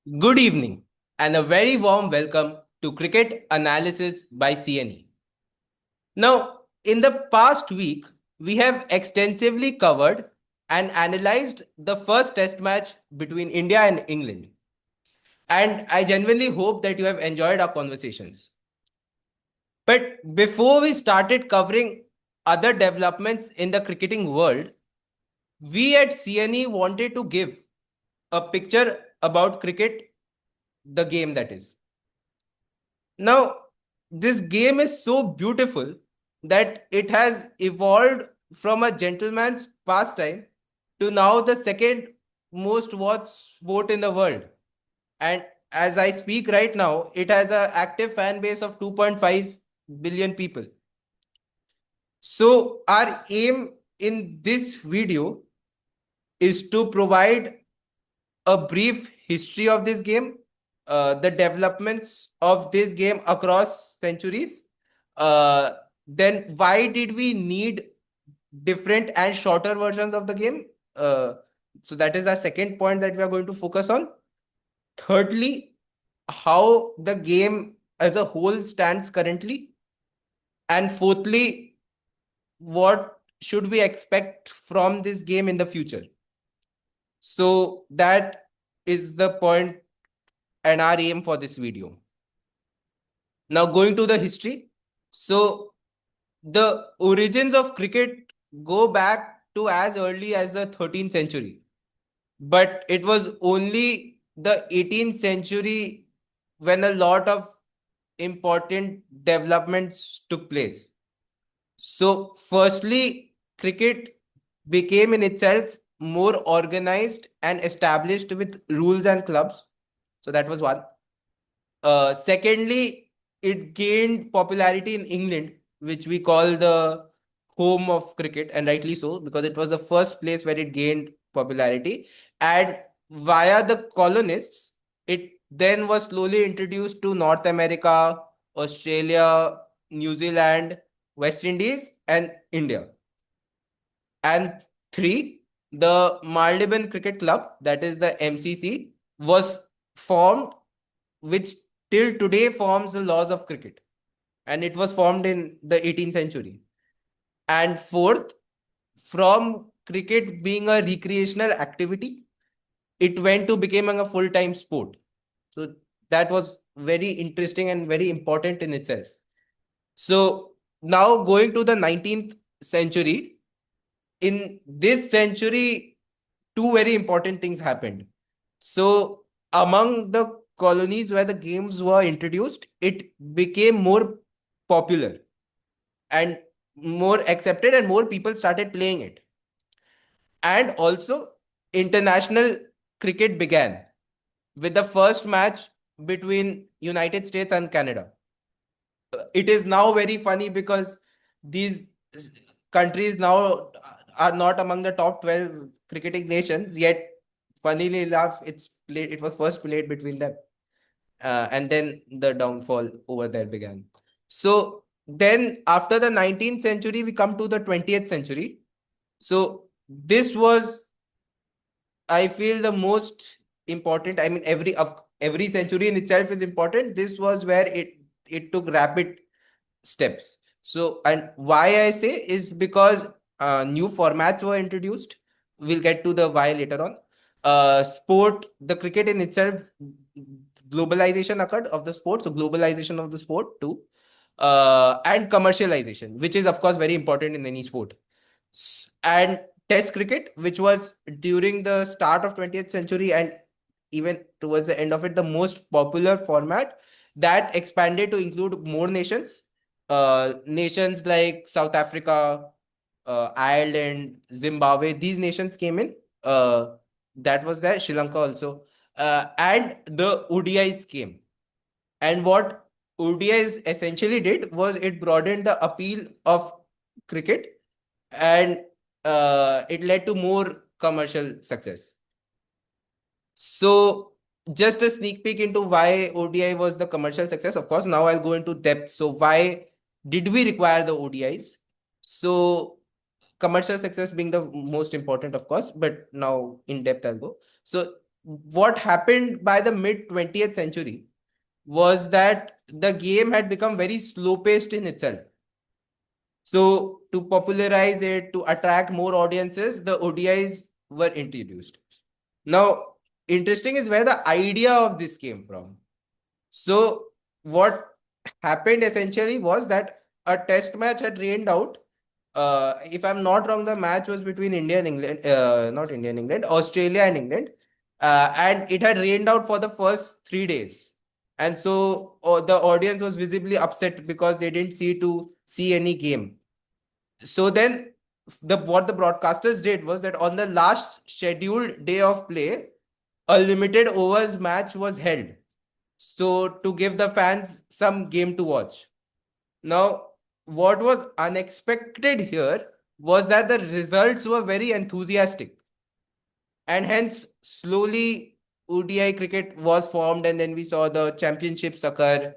Good evening and a very warm welcome to Cricket Analysis by CNE. Now, in the past week, we have extensively covered and analyzed the first test match between India and England. And I genuinely hope that you have enjoyed our conversations. But before we started covering other developments in the cricketing world, we at CNE wanted to give a picture about cricket, the game that is. Now, this game is so beautiful that it has evolved from a gentleman's pastime to now the second most watched sport in the world. And as I speak right now, it has an active fan base of 2.5 billion people. So, our aim in this video is to provide a brief history of this game, the developments of this game across centuries. Then why did we need different and shorter versions of the game? So that is our second point that we are going to focus on. Thirdly, how the game as a whole stands currently. And fourthly, what should we expect from this game in the future? So that is the point and our aim for this video. Now going to the history. So the origins of cricket go back to as early as the 13th century. But it was only the 18th century when a lot of important developments took place. So firstly, cricket became in itself more organized and established with rules and clubs. So that was one. Secondly, it gained popularity in England, which we call the home of cricket, and rightly so, because it was the first place where it gained popularity. And via the colonists, it then was slowly introduced to North America, Australia, New Zealand, West Indies, and India. And three, the Maldives Cricket Club, that is the MCC, was formed, which till today forms the laws of cricket. And it was formed in the 18th century. And fourth, from cricket being a recreational activity, it went to becoming a full-time sport. So that was very interesting and very important in itself. So now going to the 19th century, in this century, two very important things happened. So among the colonies where the games were introduced, it became more popular and more accepted, and more people started playing it. And also, international cricket began with the first match between United States and Canada. It is now very funny because these countries now are not among the top 12 cricketing nations, yet funnily enough, it was first played between them. And then the downfall over there began. So then after the 19th century, we come to the 20th century. So this was, I feel, the most important. I mean, every century in itself is important. This was where it took rapid steps. So, and why I say is because new formats were introduced. We'll get to the why later on. The cricket in itself, globalization occurred of the sport. So globalization of the sport too, and commercialization, which is of course very important in any sport. And Test cricket, which was during the start of 20th century and even towards the end of it, the most popular format that expanded to include more nations. Nations like South Africa, Ireland, Zimbabwe, these nations came in. That was there, Sri Lanka also. And the ODIs came. And what ODIs essentially did was it broadened the appeal of cricket, and it led to more commercial success. So, just a sneak peek into why ODI was the commercial success. Of course, now I'll go into depth. So, why did we require the ODIs? So, commercial success being the most important, of course, but now in depth I'll go. So, what happened by the mid 20th century was that the game had become very slow paced in itself. So, to popularize it, to attract more audiences, the ODIs were introduced. Now, interesting is where the idea of this came from. So, what happened essentially was that a test match had rained out. If I'm not wrong, the match was between India and England, not India and England, Australia and England. And it had rained out for the first 3 days. And so the audience was visibly upset because they didn't see any game. So then what the broadcasters did was that on the last scheduled day of play, a limited overs match was held. So to give the fans some game to watch. Now, what was unexpected here was that the results were very enthusiastic. And hence, slowly ODI cricket was formed, and then we saw the championships occur,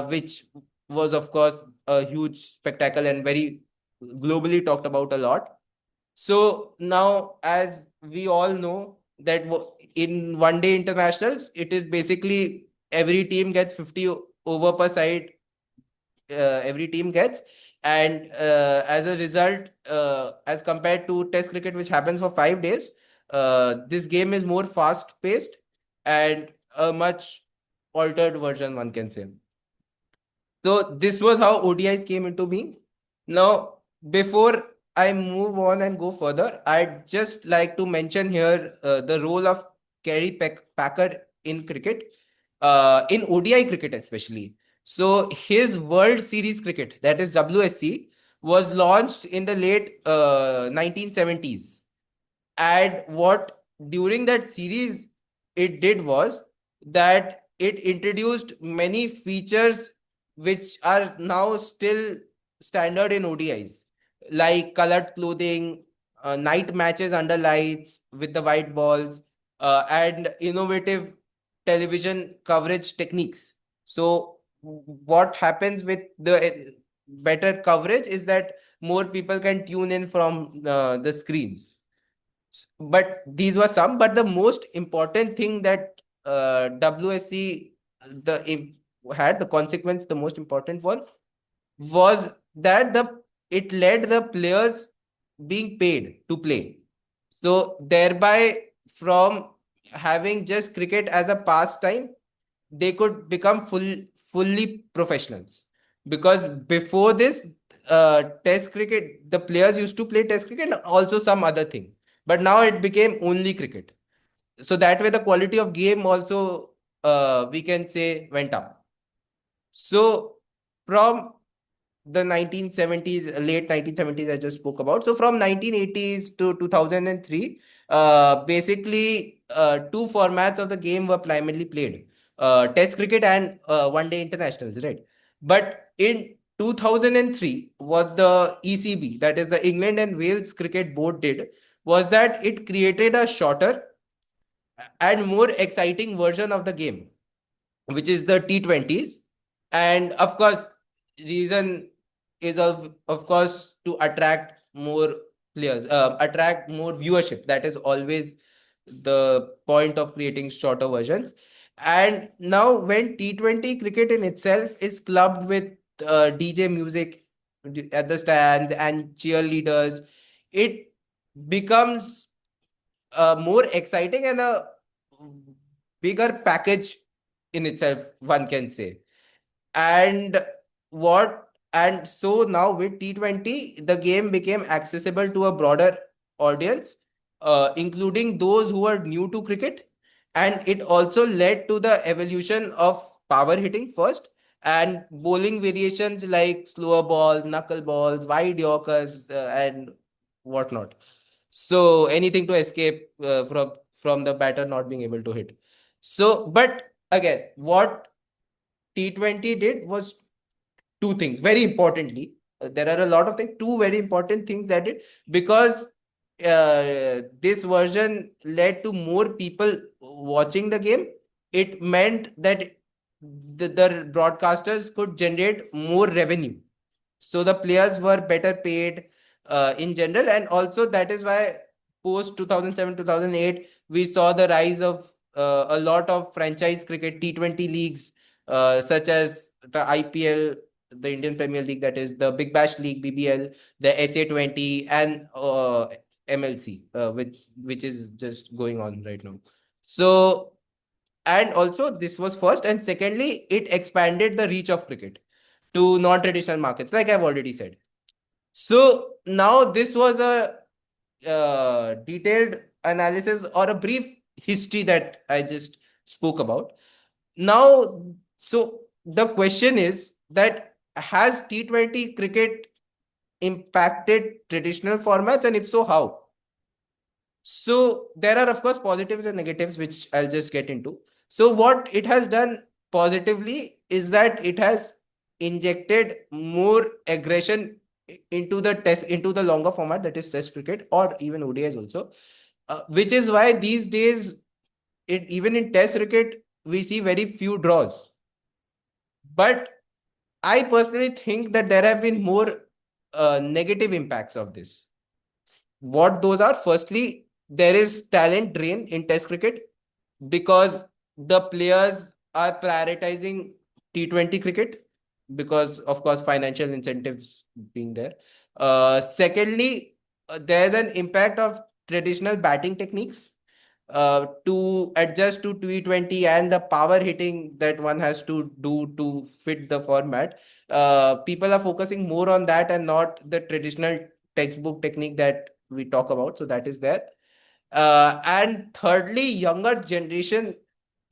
which was, of course, a huge spectacle and very globally talked about a lot. So now, as we all know, that in one day internationals, it is basically every team gets 50 over per side, every team gets. And as a result, as compared to Test cricket, which happens for 5 days, this game is more fast paced and a much altered version, one can say. So this was how ODIs came into being. Now, before I move on and go further, I'd just like to mention here the role of Kerry Packer in cricket, in ODI cricket especially. So his World Series cricket, that is WSC, was launched in the late 1970s. And what during that series it did was that it introduced many features which are now still standard in ODIs, like colored clothing, night matches under lights with the white balls, and innovative television coverage techniques. So, what happens with the better coverage is that more people can tune in from the screens. But these were some. But the most important thing that WSC had the consequence, the most important one was that the it led the players being paid to play. So thereby, from having just cricket as a pastime, they could become fully professionals. Because before this, Test cricket, the players used to play Test cricket and also some other thing. But now it became only cricket. So that way, the quality of game also, we can say, went up. So from the 1970s, late 1970s, I just spoke about. So from 1980s to 2003, basically two formats of the game were primarily played, Test cricket and one day internationals, right? But in 2003, what the ECB, that is the England and Wales Cricket Board, did was that it created a shorter and more exciting version of the game, which is the T20s. And of course, reason is of course to attract more players, attract more viewership. That is always the point of creating shorter versions. And now when T20 cricket in itself is clubbed with DJ music at the stands and cheerleaders, it becomes more exciting and a bigger package in itself, one can say. And what and so now with T20, the game became accessible to a broader audience, including those who are new to cricket. And it also led to the evolution of power hitting first, and bowling variations like slower balls, knuckle balls, wide yorkers, and whatnot. So anything to escape from the batter not being able to hit. So, but again, what T20 did was two things very importantly. There are a lot of things, two very important things that did, because this version led to more people watching the game. It meant that the broadcasters could generate more revenue. So the players were better paid in general. And also, that is why post 2007, 2008, we saw the rise of a lot of franchise cricket T20 leagues, such as the IPL, the Indian Premier League, that is the Big Bash League, BBL, the SA20, and MLC, which is just going on right now. So, and also this was first, and secondly, it expanded the reach of cricket to non-traditional markets, like I've already said. So now this was a detailed analysis or a brief history that I just spoke about. Now, so the question is that has T20 cricket impacted traditional formats, and if so, how? So there are of course positives and negatives, which I'll just get into. So what it has done positively is that it has injected more aggression into the longer format, that is test cricket or even ODIs also, which is why these days even in test cricket we see very few draws. But I personally think that there have been more negative impacts of this. What those are? Firstly, there is talent drain in test cricket because the players are prioritizing T20 cricket because, of course, financial incentives being there. Secondly, there's an impact of traditional batting techniques to adjust to T20 and the power hitting that one has to do to fit the format. People are focusing more on that and not the traditional textbook technique that we talk about. So that is there. And thirdly, younger generation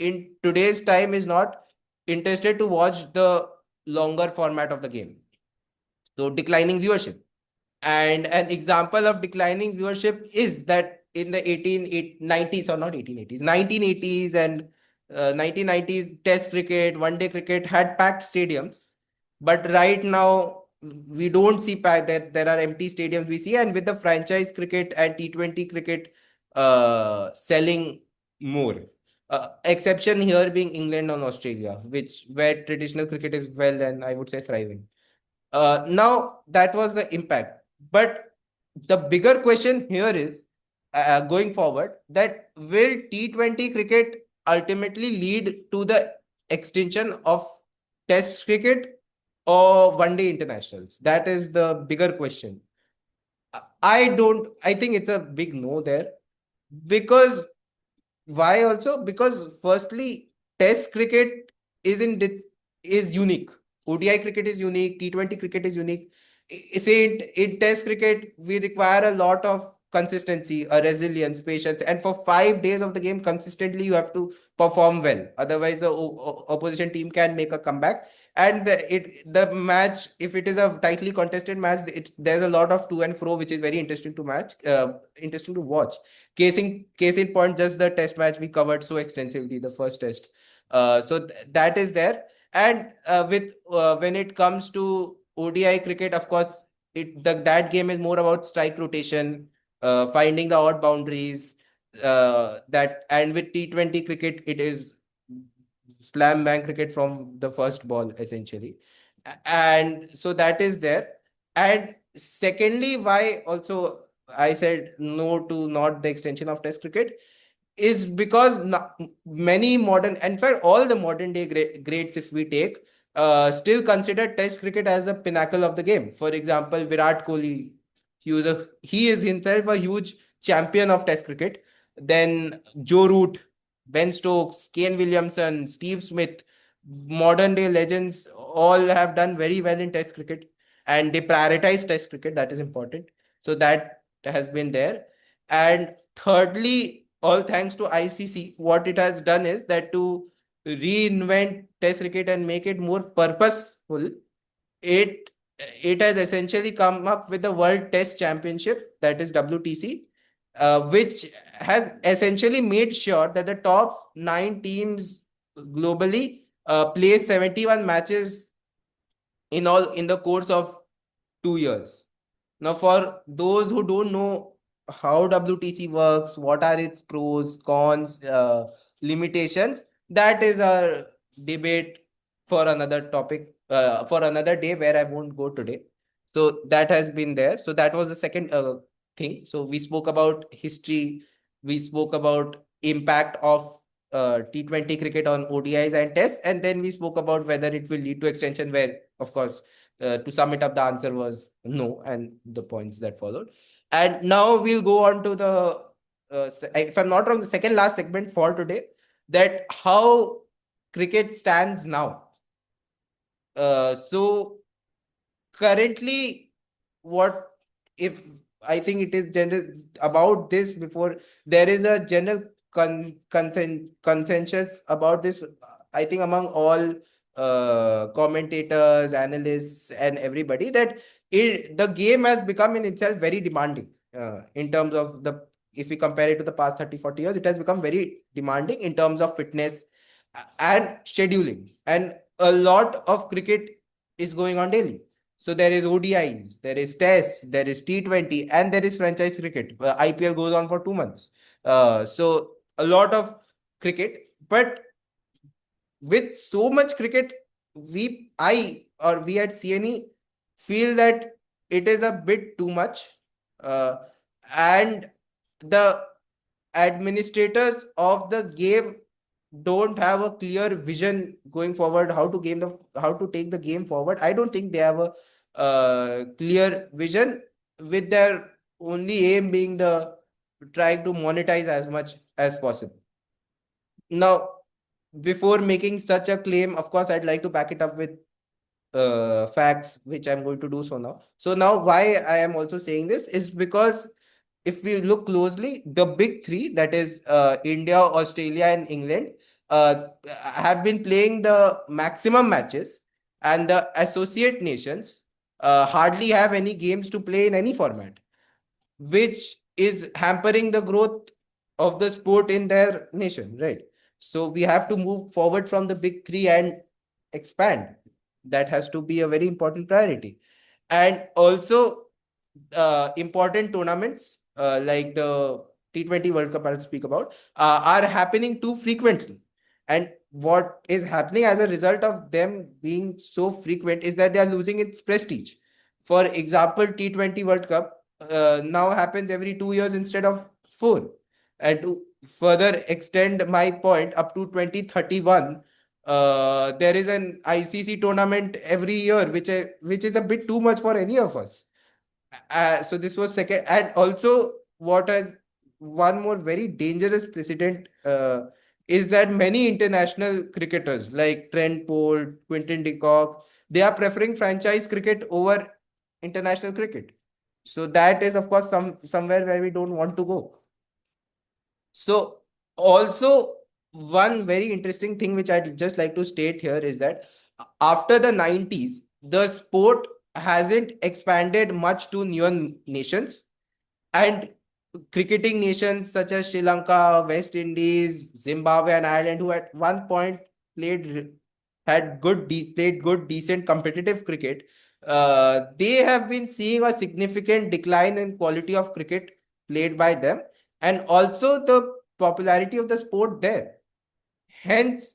in today's time is not interested to watch the longer format of the game. So declining viewership. And an example of declining viewership is that in the 1890s, or not 1880s, 1980s and 1990s, test cricket, one day cricket had packed stadiums. But right now, we don't see packed, that there are empty stadiums we see. And with the franchise cricket and T20 cricket selling more. Exception here being England and Australia, where traditional cricket is well and I would say thriving. Now that was the impact. But the bigger question here is going forward, that will T20 cricket ultimately lead to the extinction of test cricket or one day internationals? That is the bigger question. I think it's a big no there, because why also? Because firstly, Test cricket is is unique. ODI cricket is unique. T20 cricket is unique. Say in Test cricket, we require a lot of consistency, a resilience, patience, and for 5 days of the game consistently, you have to perform well. Otherwise, the opposition team can make a comeback. And the match, if it is a tightly contested match, there's a lot of to and fro, which is very interesting to interesting to watch. Case in point, just the test match we covered so extensively, the first test. So that is there. And with when it comes to ODI cricket, of course, that game is more about strike rotation, finding the odd boundaries. That and with T20 cricket, it is slam bang cricket from the first ball essentially, and so that is there. And secondly, why also I said no to not the extension of Test cricket is because many modern, in fact, all the modern day greats, if we take, still consider Test cricket as a pinnacle of the game. For example, Virat Kohli, he is himself a huge champion of Test cricket. Then Joe Root, Ben Stokes, Kane Williamson, Steve Smith, modern day legends, all have done very well in Test cricket, and they prioritize Test cricket. That is important. So that has been there. And thirdly, all thanks to ICC, what it has done is that to reinvent Test cricket and make it more purposeful, it it has essentially come up with the World Test Championship, that is WTC, which has essentially made sure that the top 9 teams globally play 71 matches in the course of 2 years. Now, for those who don't know how WTC works, what are its pros, cons, limitations, that is a debate for another topic, for another day, where I won't go today. So that has been there. So that was the second thing. So we spoke about history, we spoke about impact of T20 cricket on ODIs and tests, and then we spoke about whether it will lead to extension, where, of course, to sum it up, the answer was no, and the points that followed. And now we'll go on to the, if I'm not wrong, the second last segment for today, that how cricket stands now. So currently, what if I think it is general about this before there is a general consensus about this. I think among all commentators, analysts, and everybody, that the game has become in itself very demanding in terms of the, if we compare it to the past 30-40 years, it has become very demanding in terms of fitness and scheduling, and a lot of cricket is going on daily. So there is ODIs, there is Tests, there is T20, and there is franchise cricket. IPL goes on for 2 months. So a lot of cricket, but with so much cricket, we at CNE feel that it is a bit too much, uh, and the administrators of the game don't have a clear vision going forward, how to take the game forward. I don't think they have a clear vision, with their only aim being the trying to monetize as much as possible. Now, before making such a claim, of course, I'd like to back it up with facts, which I'm going to do so now. So now, why I am also saying this is because if we look closely, the big three, that is India, Australia, and England, have been playing the maximum matches, and the associate nations hardly have any games to play in any format, which is hampering the growth of the sport in their nation, right? So we have to move forward from the big three and expand. That has to be a very important priority. And also, important tournaments like the T20 World Cup I'll speak about are happening too frequently. And what is happening as a result of them being so frequent is that they are losing its prestige. For example, T20 World Cup now happens every 2 years instead of four. And to further extend my point, up to 2031, there is an ICC tournament every year, which is a bit too much for any of us. So this was second, and also what has one more very dangerous precedent is that many international cricketers like Trent Bolt, Quinton de Kock, they are preferring franchise cricket over international cricket. So that is, of course, somewhere where we don't want to go. So also, one very interesting thing which I'd just like to state here is that after the 90s, the sport hasn't expanded much to newer nations, and cricketing nations such as Sri Lanka, West Indies, Zimbabwe, and Ireland, who at one point played played good, decent competitive cricket, they have been seeing a significant decline in quality of cricket played by them, and also the popularity of the sport there. Hence,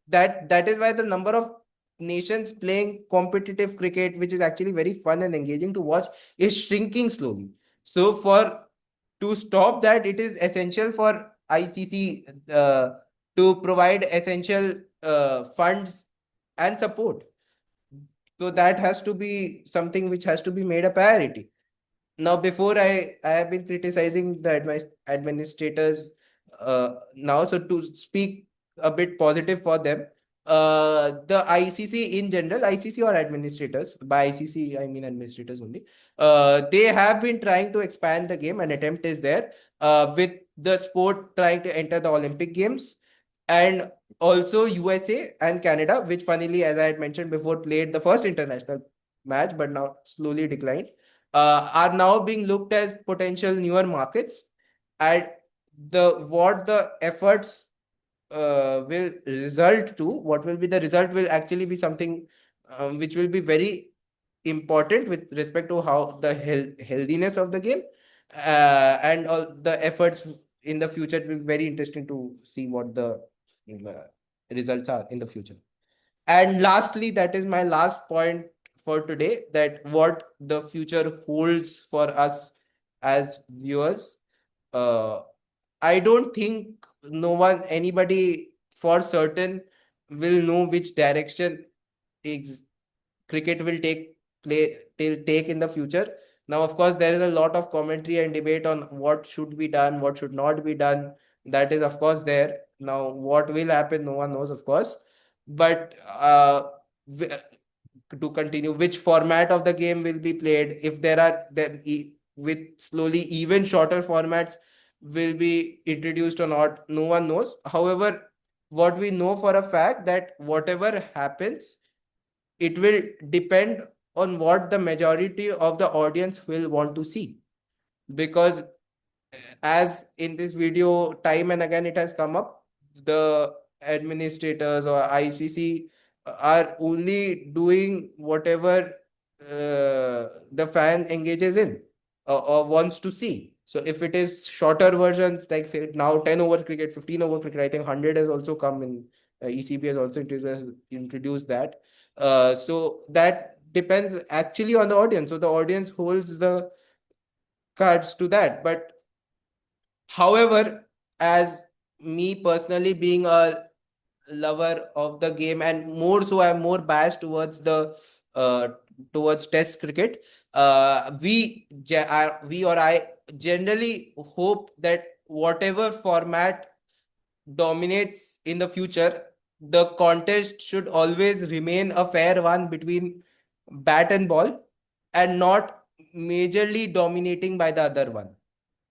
that is why the number of nations playing competitive cricket, which is actually very fun and engaging to watch, is shrinking slowly. So for to stop that, it is essential for ICC to provide essential funds and support. So that has to be something which has to be made a priority. Now, before I have been criticizing the administrators now, so to speak a bit positive for them, the ICC in general, ICC or administrators, by ICC I mean administrators only, they have been trying to expand the game. An attempt is there with the sport trying to enter the Olympic Games, and also USA and Canada, which funnily, as I had mentioned before, played the first international match but now slowly declined, are now being looked as potential newer markets. And what the efforts will result to, what will be the result, will actually be something which will be very important with respect to how the healthiness of the game, and all the efforts in the future. It will be very interesting to see what the uh, results are in the future. And lastly, that is my last point for today, that what the future holds for us as viewers. Uh, I don't think anybody for certain will know which direction ex- cricket will take in the future. Now, of course, there is a lot of commentary and debate on what should be done, what should not be done. That is, of course, there. Now, what will happen, no one knows, of course. But to continue, which format of the game will be played? If there are them with slowly even shorter formats will be introduced or not, no one knows. However, what we know for a fact that whatever happens, it will depend on what the majority of the audience will want to see. Because as in this video time and again it has come up, the administrators or ICC are only doing whatever the fan engages in or wants to see. So if it is shorter versions, like say now 10 over cricket, 15 over cricket, I think 100 has also come in. ECB has also introduced that. So that depends actually on the audience. So the audience holds the cards to that. But however, as me personally being a lover of the game, and more so, I'm more biased towards the uh, towards Test cricket. We or I generally hope that whatever format dominates in the future, the contest should always remain a fair one between bat and ball, and not majorly dominating by the other one.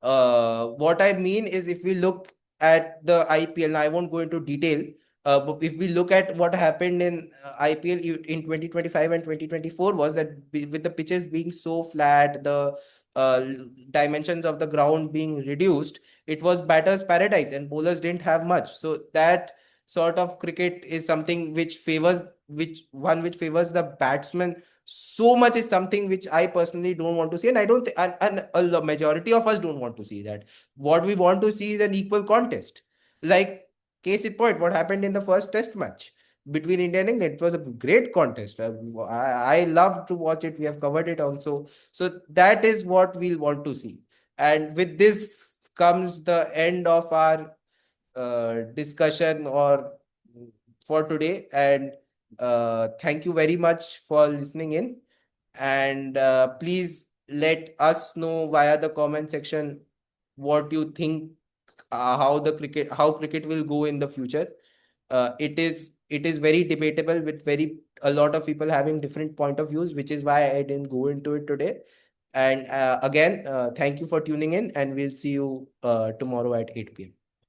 What I mean is, if we look at the IPL, now I won't go into detail, but if we look at what happened in IPL in 2025 and 2024, was that with the pitches being so flat, the uh, dimensions of the ground being reduced, it was batter's paradise and bowlers didn't have much. So that sort of cricket is something which favors the batsman so much, is something which I personally don't want to see, and I don't and a majority of us don't want to see that. What we want to see is an equal contest. Like case in point, what happened in the first Test match between India and England? It was a great contest. I love to watch it. We have covered it also. So that is what we'll want to see. And with this comes the end of our discussion or for today. And thank you very much for listening in. And please let us know via the comment section what you think, how cricket will go in the future. It is very debatable, with very a lot of people having different point of views, which is why I didn't go into it today. And again, thank you for tuning in, and we'll see you tomorrow at 8 p.m.